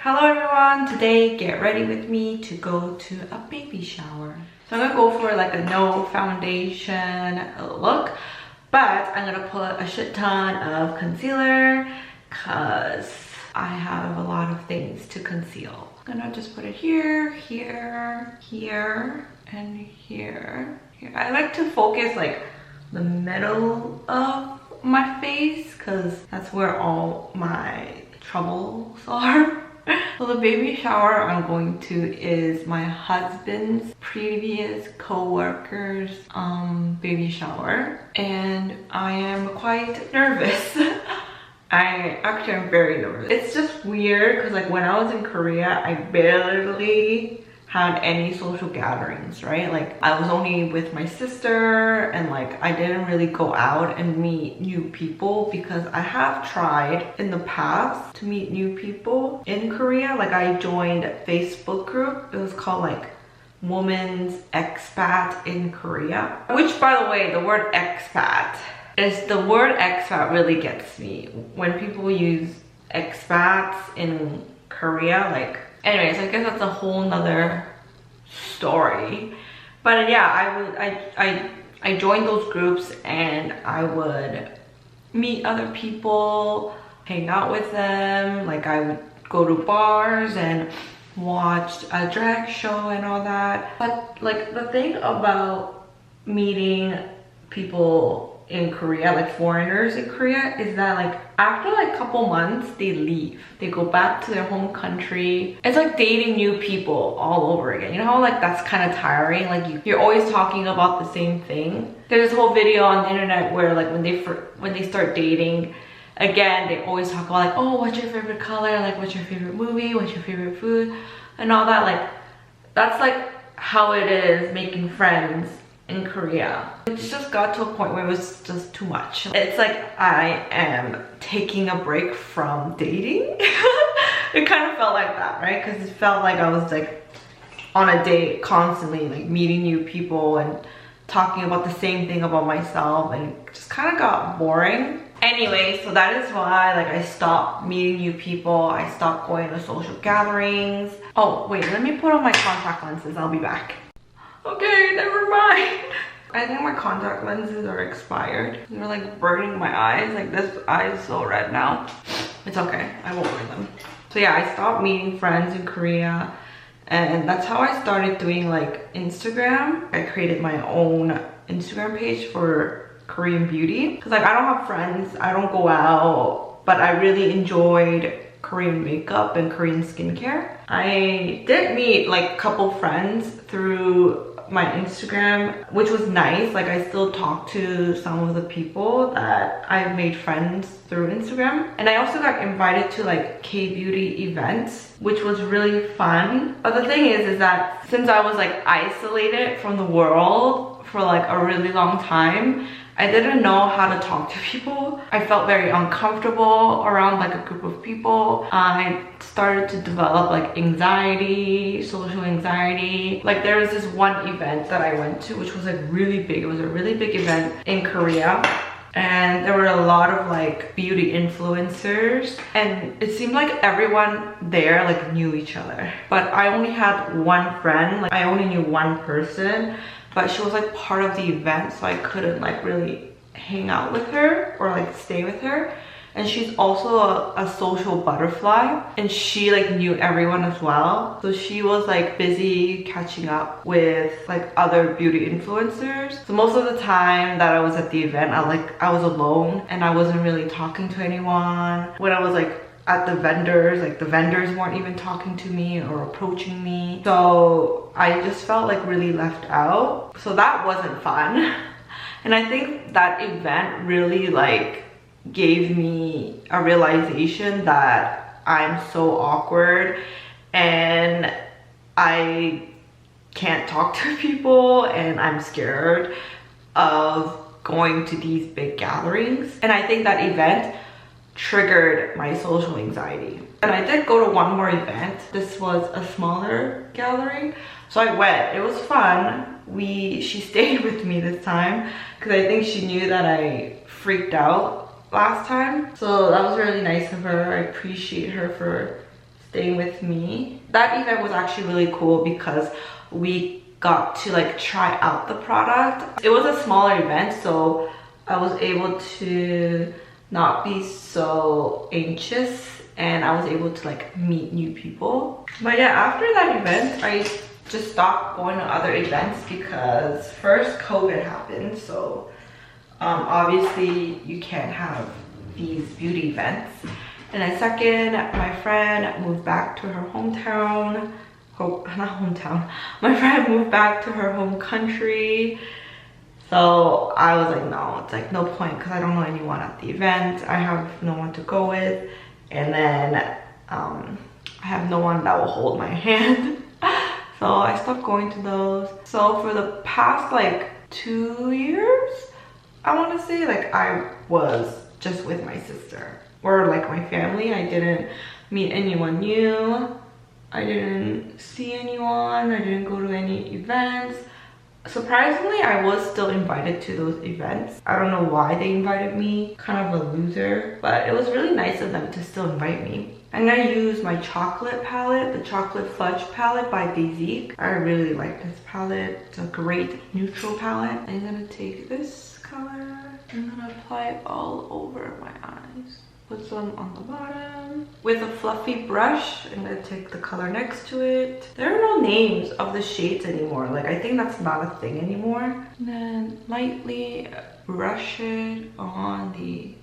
Hello everyone, today get ready with me to go to a baby shower. So I'm gonna go for like a no foundation look, but I'm gonna put a shit ton of concealer because I have a lot of things to conceal. I'm gonna just put it here, here, here, and here. I like to focus like the middle of my face because that's where all my troubles are. So the baby shower I'm going to is my husband's previous co-worker's baby shower, and I am quite nervous. I actually am very nervous. It's just weird because like when I was in Korea, I barely had any social gatherings, right? Like I was only with my sister and like I didn't really go out and meet new people because I have tried in the past to meet new people in Korea. Like I joined a Facebook group. It was called like Women's Expat in Korea, which by the way, the word expat really gets me when people use expats in Korea. Like anyways, I guess that's a whole nother story. But yeah, I joined those groups and I would meet other people, hang out with them. Like I would go to bars and watch a drag show and all that. But like the thing about meeting people in Korea, like foreigners in Korea, is that like after like a couple months they leave, they go back to their home country. It's like dating new people all over again. You know how like that's kind of tiring, like you're always talking about the same thing. There's this whole video on the internet where like when they start dating again, they always talk about like, oh, what's your favorite color, like what's your favorite movie, what's your favorite food, and all that. Like that's like how it is making friends in Korea. It just got to a point where it was just too much. It's like I am taking a break from dating. It kind of felt like that, right? Because it felt like I was like on a date constantly, like meeting new people and talking about the same thing about myself, and it just kind of got boring. Anyway, so that is why like I stopped meeting new people. I stopped going to social gatherings. Oh wait, let me put on my contact lenses. I'll be back. Okay, never mind. I think my contact lenses are expired. They're like burning my eyes. Like this eye is so red now. It's okay, I won't wear them. So yeah, I stopped meeting friends in Korea, and that's how I started doing like Instagram. I created my own Instagram page for Korean beauty because like I don't have friends, I don't go out, but I really enjoyed Korean makeup and Korean skincare. I did meet like a couple friends through my Instagram, which was nice. Like I still talk to some of the people that I've made friends through Instagram, and I also got invited to like K-beauty events, which was really fun. But the thing is that since I was like isolated from the world for like a really long time, I didn't know how to talk to people. I felt very uncomfortable around like a group of people. I started to develop like anxiety, social anxiety. Like there was this one event that I went to, which was like really big. It was a really big event in Korea, and there were a lot of like beauty influencers, and it seemed like everyone there like knew each other. But I only had one friend, like I only knew one person, but she was like part of the event, so I couldn't like really hang out with her or like stay with her. And she's also a social butterfly, and she like knew everyone as well. So she was like busy catching up with like other beauty influencers. So most of the time that I was at the event, I was alone and I wasn't really talking to anyone. When I was like at the vendors, like the vendors weren't even talking to me or approaching me. So I just felt like really left out. So that wasn't fun. And I think that event really like gave me a realization that I'm so awkward and I can't talk to people, and I'm scared of going to these big gatherings. And I think that event triggered my social anxiety. And I did go to one more event. This was a smaller gathering, so I went. It was fun. She stayed with me this time because I think she knew that I freaked out last time. So that was really nice of her. I appreciate her for staying with me. That event was actually really cool because we got to like try out the product. It was a smaller event, so I was able to not be so anxious and I was able to like meet new people. But yeah, after that event, I just stopped going to other events because first COVID happened, so obviously you can't have these beauty events. And then second, my friend moved back to her hometown. Not hometown. My friend moved back to her home country. So I was like, no, it's like no point because I don't know anyone at the event. I have no one to go with. And then I have no one that will hold my hand. So I stopped going to those. So for the past like 2 years, I want to say, like I was just with my sister or like my family. I didn't meet anyone new. I didn't see anyone. I didn't go to any events. Surprisingly, I was still invited to those events. I don't know why they invited me, kind of a loser, but it was really nice of them to still invite me. I'm gonna use my chocolate palette, the chocolate fudge palette by Daisy. I really like this palette. It's a great neutral palette. I'm gonna take this color. I'm gonna apply it all over my eyes. Put some on the bottom. With a fluffy brush, I'm gonna take the color next to it. There are no names of the shades anymore. Like, I think that's not a thing anymore. And then lightly brush it on the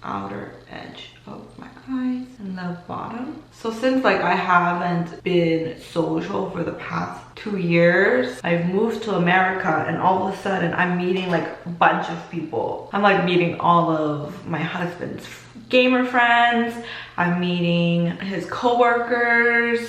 outer edge of my eyes and the bottom. So since like I haven't been social for the past 2 years, I've moved to America and all of a sudden I'm meeting like a bunch of people. I'm like meeting all of my husband's gamer friends, I'm meeting his co-workers,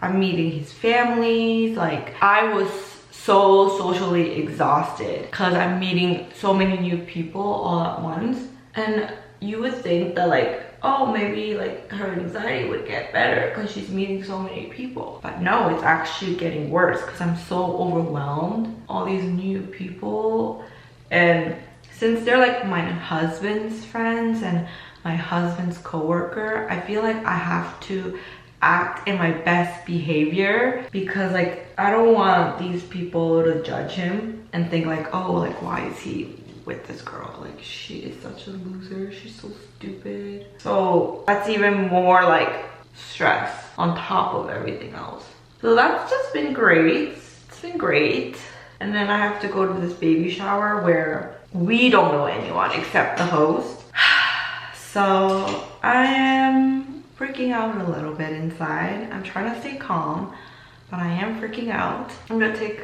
I'm meeting his families. Like I was so socially exhausted because I'm meeting so many new people all at once. And you would think that like, oh, maybe like her anxiety would get better because she's meeting so many people. But no, it's actually getting worse because I'm so overwhelmed. All these new people. And since they're like my husband's friends and my husband's co-worker, I feel like I have to act in my best behavior because like I don't want these people to judge him and think like, oh, like why is he with this girl? Like she is such a loser, she's so stupid. So that's even more like stress on top of everything else. So that's just been great. It's been great. And then I have to go to this baby shower where we don't know anyone except the host. So I am freaking out a little bit inside. I'm trying to stay calm, but I am freaking out. I'm gonna take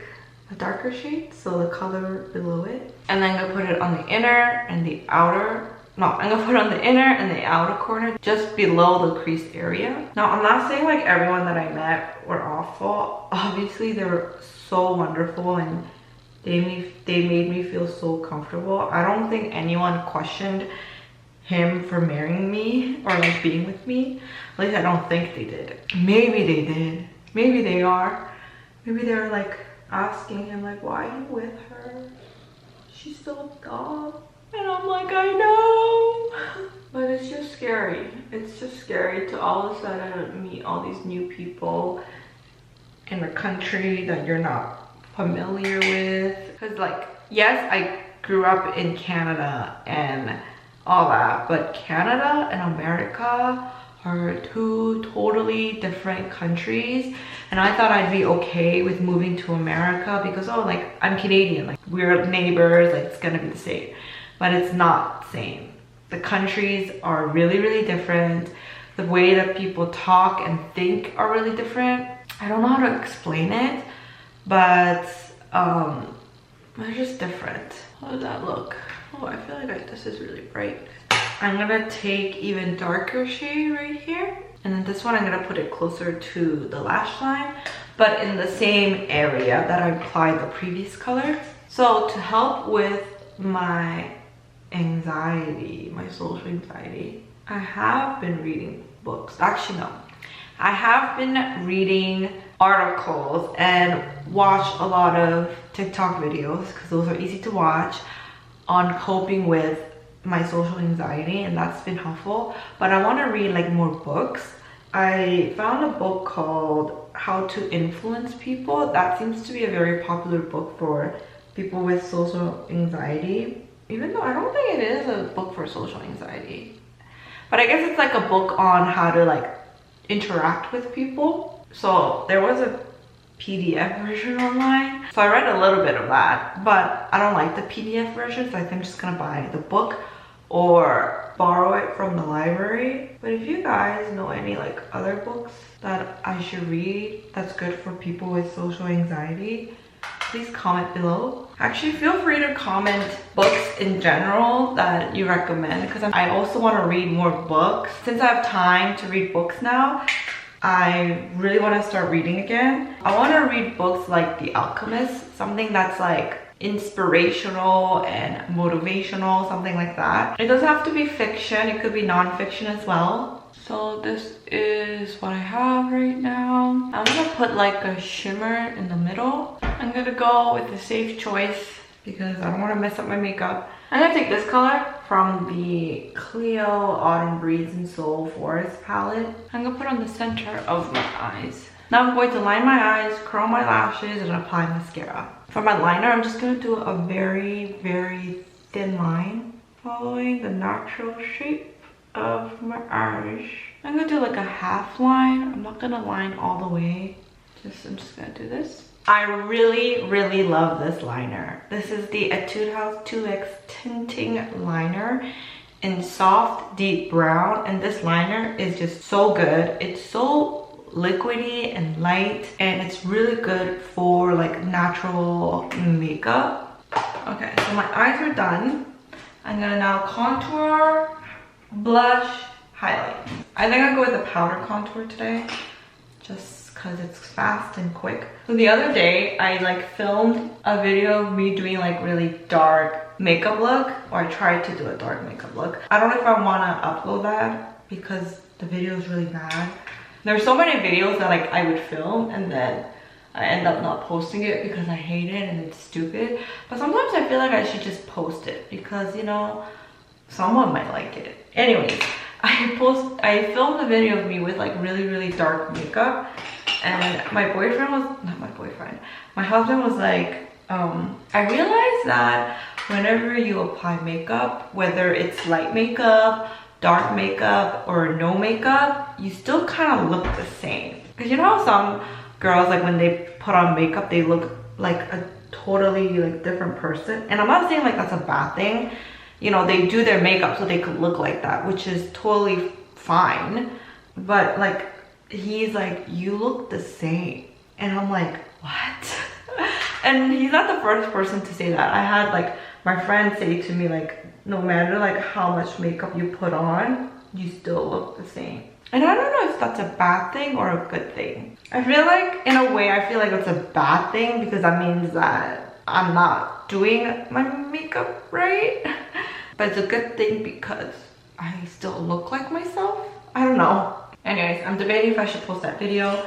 a darker shade, so the color below it, and then I'm gonna put it on the inner and the outer. No, I'm gonna put it on the inner and the outer corner, just below the crease area. Now, I'm not saying like everyone that I met were awful. Obviously, they were so wonderful and they made me feel so comfortable. I don't think anyone questioned him for marrying me or like being with me. At least I don't think they did. Maybe they did. Maybe they are. Maybe they're like asking him like, why are you with her? She's so dumb. And I'm like, I know. But it's just scary. It's just scary to all of a sudden meet all these new people in a country that you're not familiar with. Because like, yes, I grew up in Canada and all that, but Canada and America are two totally different countries. And I thought I'd be okay with moving to America because, oh, like I'm Canadian, like we're neighbors, like it's gonna be the same. But it's not the same. The countries are really, really different. The way that people talk and think are really different. I don't know how to explain it, but they're just different. How does that look? Oh, I feel like this is really bright. I'm gonna take even darker shade right here. And then this one, I'm gonna put it closer to the lash line, but in the same area that I applied the previous color. So to help with my anxiety, my social anxiety, I have been reading books. Actually, no. I have been reading articles and watch a lot of TikTok videos because those are easy to watch on coping with my social anxiety, and that's been helpful. But I want to read like more books I found a book called How to Influence People. That seems to be a very popular book for people with social anxiety, even though I don't think it is a book for social anxiety. But I guess it's like a book on how to like interact with people. So there was a PDF version online. So I read a little bit of that, but I don't like the PDF version, so I think I'm just gonna buy the book or borrow it from the library. But if you guys know any like other books that I should read that's good for people with social anxiety, please comment below. Actually, feel free to comment books in general that you recommend, because I also want to read more books. Since I have time to read books now, I really want to start reading again. I want to read books like The Alchemist, something that's like inspirational and motivational, something like that. It doesn't have to be fiction, it could be non-fiction as well. So this is what I have right now. I'm gonna put like a shimmer in the middle. I'm gonna go with the safe choice because I don't want to mess up my makeup. I'm gonna take this color from the Cleo Autumn Breeze and Soul Forest palette. I'm gonna put on the center of my eyes. Now I'm going to line my eyes, curl my lashes, and apply mascara. For my liner, I'm just gonna do a very, very thin line, following the natural shape of my eyes. I'm gonna do like a half line. I'm not gonna line all the way. I'm just gonna do this. I really, really love this liner. This is the Etude House 2X Tinting Liner in soft, deep brown. And this liner is just so good. It's so liquidy and light, and it's really good for like natural makeup. Okay, so my eyes are done. I'm gonna now contour, blush, highlight. I think I'll go with a powder contour today, just because it's fast and quick. So the other day, I like filmed a video of me doing like really dark makeup look, or I tried to do a dark makeup look. I don't know if I want to upload that because the video is really bad. There's so many videos that like I would film and then I end up not posting it because I hate it and it's stupid. But sometimes I feel like I should just post it because, you know, someone might like it. Anyways, I filmed a video of me with like really, really dark makeup, and my husband was like, I realized that whenever you apply makeup, whether it's light makeup, dark makeup, or no makeup, you still kind of look the same. Because you know how some girls, like when they put on makeup, they look like a totally like different person. And I'm not saying like that's a bad thing. You know, they do their makeup so they could look like that, which is totally fine. But like, he's like, you look the same. And I'm like, what? And he's not the first person to say that. I had like my friend say to me, like, no matter like how much makeup you put on, you still look the same. And I don't know if that's a bad thing or a good thing. I feel like, in a way, I feel like it's a bad thing because that means that I'm not doing my makeup right. But it's a good thing because I still look like myself. I don't know. Anyways, I'm debating if I should post that video.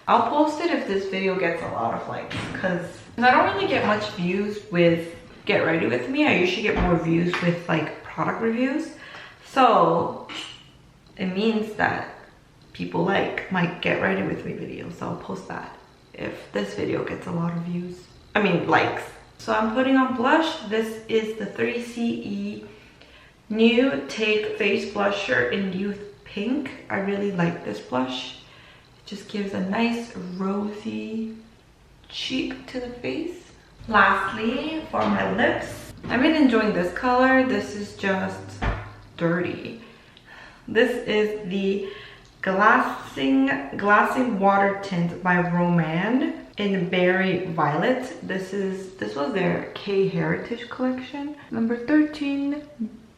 I'll post it if this video gets a lot of likes, because I don't really get much views with Get Ready With Me. I usually get more views with like product reviews. So it means that people like my Get Ready With Me video. So I'll post that if this video gets a lot of views. I mean likes. So I'm putting on blush. This is the 3CE New Take Face Blusher in Youth Pink. I really like this blush. It just gives a nice rosy cheek to the face. Lastly, for my lips, I've been enjoying this color. This is just dirty. This is the Glassing Water Tint by Roman in Berry Violet. This was their K Heritage collection. Number 13,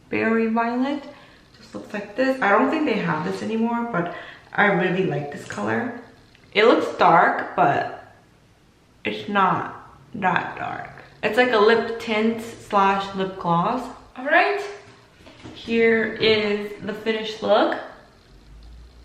Berry Violet. Just looks like this. I don't think they have this anymore, but I really like this color. It looks dark, but it's not that dark. It's like a lip tint / lip gloss. All right, here is the finished look.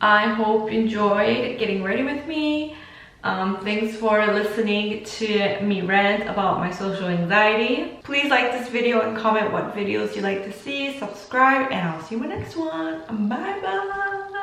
I hope you enjoyed getting ready with me. Thanks for listening to me rant about my social anxiety. Please like this video and comment what videos you'd like to see. Subscribe, and I'll see you in my next one. Bye bye.